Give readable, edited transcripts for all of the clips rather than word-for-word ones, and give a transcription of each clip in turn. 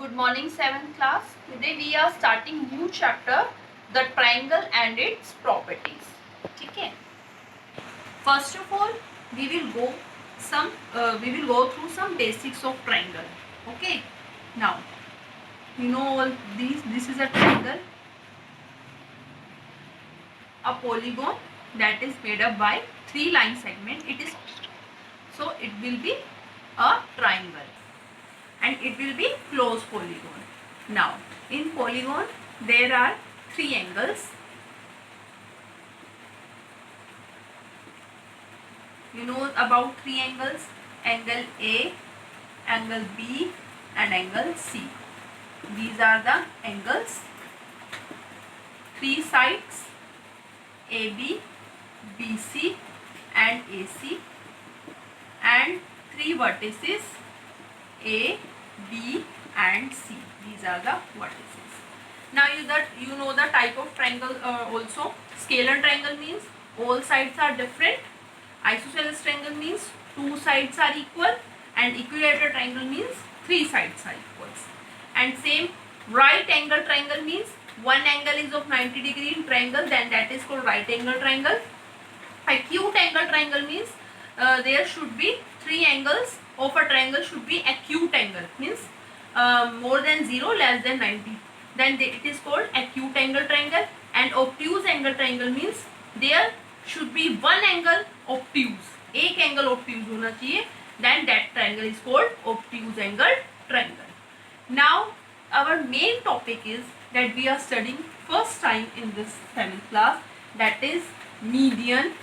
Good morning 7th class. Today we are starting new chapter, the triangle and its properties. ठीक है. First of all, we will go through some basics of triangle. Okay. Now, you know all these. This is a triangle, a polygon that is made up by 3 line segment. It will be a triangle, and it will be closed polygon. Now, in polygon there are 3 angles. You know about 3 angles: angle A, angle B, and angle C. These are the angles. 3 sides: AB, BC, and AC, and 3 vertices: A, B, and C. These are the vertices. Now you know the type of triangle also. Scalar triangle means all sides are different. Isosceles triangle means 2 sides are equal, and equilateral triangle means 3 sides are equal. And same, right angle triangle means one angle is of 90 degree in triangle, then that is called right angle triangle. Acute angle triangle means there should be 3 angles of a triangle should be acute angle, means more than 0, less than 90, then it is called acute angle triangle. And obtuse angle triangle means there should be one angle obtuse, एक angle obtuse होना चाहिए, then that triangle is called obtuse angle triangle. Now our main topic is that we are studying first time in this 7th class, that is median.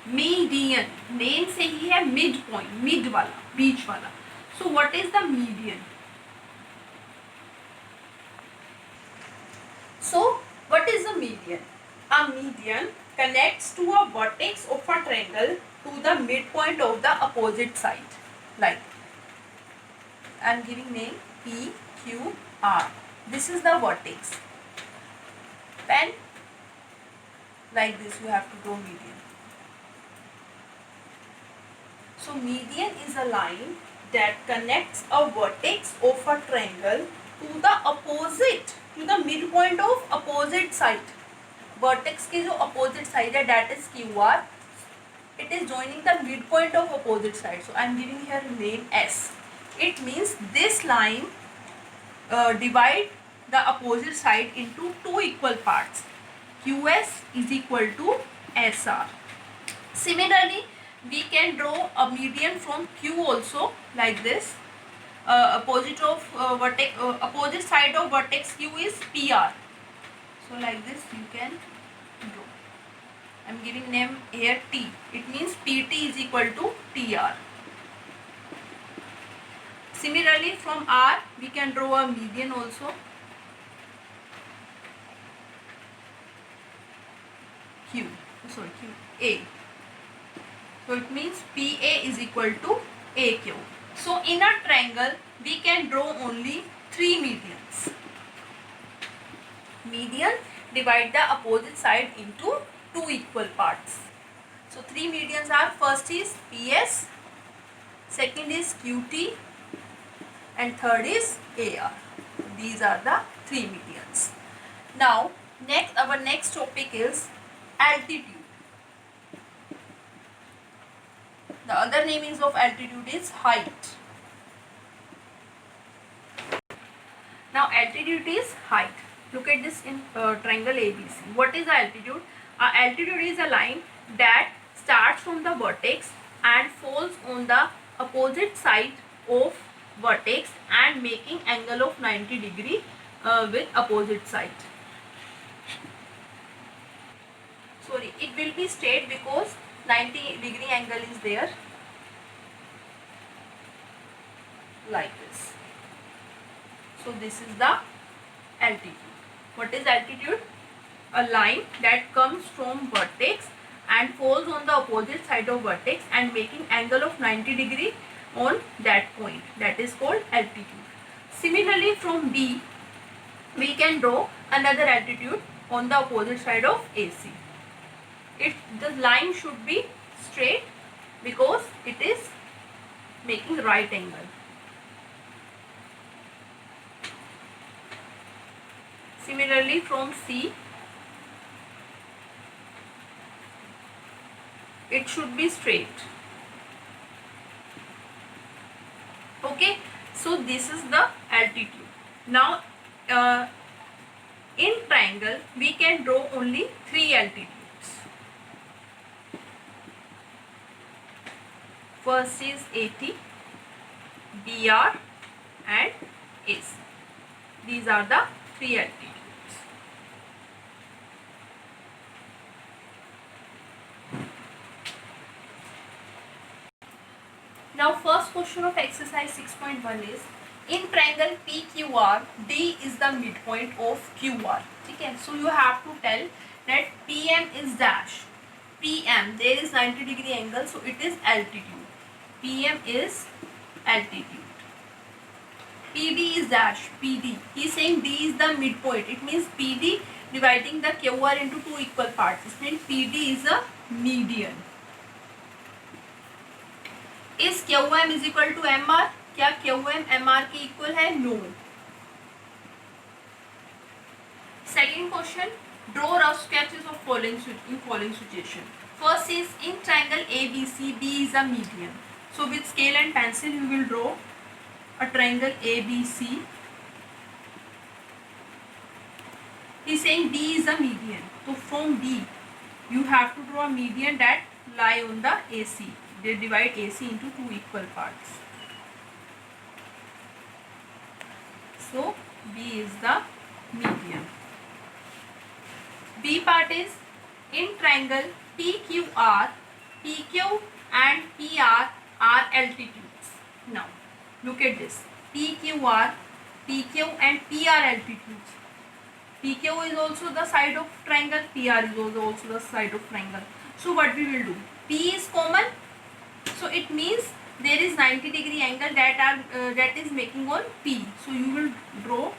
Median name से ही है, mid point, mid वाला, बीच वाला. So what is the median? So what is a median? A median connects to a vertex of a triangle to the midpoint of the opposite side. Like I am giving name P, Q, R. This is the vertex. Then like this you have to draw median. So median is a line that connects a vertex of a triangle to the opposite, to the midpoint of opposite side. Vertex के जो opposite side है, that is QR. It is joining the midpoint of opposite side. So I am giving here name S. It means this line divide the opposite side into 2 equal parts. QS is equal to SR. Similarly, we can draw a median from Q also, like this. Opposite side of vertex Q is PR. So like this you can draw. I am giving name here T. It means PT is equal to TR. Similarly, from R we can draw a median also. Q A. So it means PA is equal to AQ. So in a triangle we can draw only 3 medians. Median divide the opposite side into 2 equal parts. So 3 medians are: first is PS, second is QT, and third is AR. These are the 3 medians. Now our next topic is altitude. The other namings of altitude is height. Now altitude is height. Look at this in triangle ABC. What is altitude? Altitude is a line that starts from the vertex and falls on the opposite side of vertex and making angle of 90 degree with opposite side. Sorry, it will be straight because 90 degree angle is there, like this. So this is the altitude. What is altitude? A line that comes from vertex and falls on the opposite side of vertex and making angle of 90 degree on that point. That is called altitude. Similarly, from B we can draw another altitude on the opposite side of AC. The line should be straight because it is right angle. Similarly, from C, it should be straight. Okay, so this is the altitude. Now in triangle we can draw only 3 altitudes. First is AT, BR and AC. These are the 3 altitudes. Now first question of exercise 6.1 is, in triangle PQR, D is the midpoint of QR. Okay, so you have to tell that PM is dash. PM, there is 90-degree angle, so it is altitude. PM is altitude. PD is dash. PD, he is saying D is the midpoint. It means PD dividing the QR into 2 equal parts. It means PD is a median. Is QM is equal to MR? क्या QM MR के equal है? No. Second question, draw rough sketches of following situation. First is, in triangle ABC, B is a median. So with scale and pencil you will draw a triangle ABC. He is saying D is a median. So from D you have to draw a median that lie on the AC. They divide AC into 2 equal parts. So B is the median. B part is, in triangle PQR, PQ and PR are altitudes. Now look at this, PQR, PQ and PR altitudes. PQ is also the side of triangle, PR is also the side of triangle. So what we will do, P is common, so it means there is 90-degree angle that is making on P. So you will draw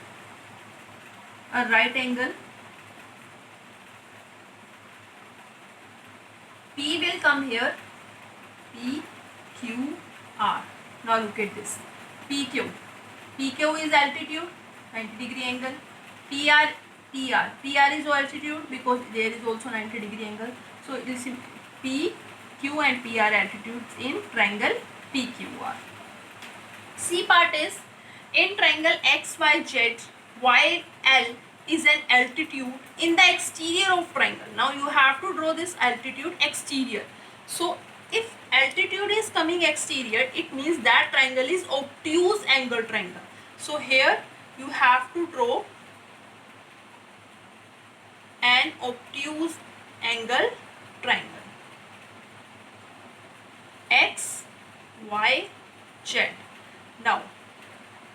a right angle. P will come here, P, Q, R. Now look at this, PQ. PQ is altitude, 90-degree angle. PR, PR. PR is altitude because there is also 90-degree angle. So it is P, Q and PR altitudes in triangle PQR. C part is, in triangle XYZ, YL is an altitude in the exterior of triangle. Now you have to draw this altitude exterior. So if altitude is coming exterior, it means that triangle is obtuse angle triangle. So here you have to draw an obtuse angle triangle. X, Y, Z. Now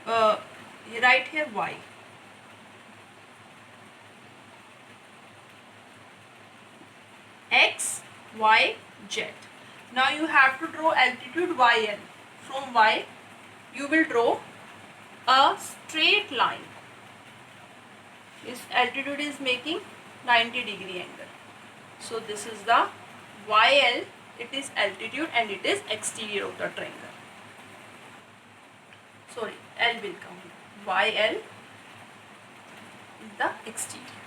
write here Y. X, Y, Z. Now you have to draw altitude YL. From Y you will draw a straight line. This altitude is making 90-degree angle. So this is the YL. It is altitude and it is exterior of the triangle. Sorry, L will come here. YL is the exterior.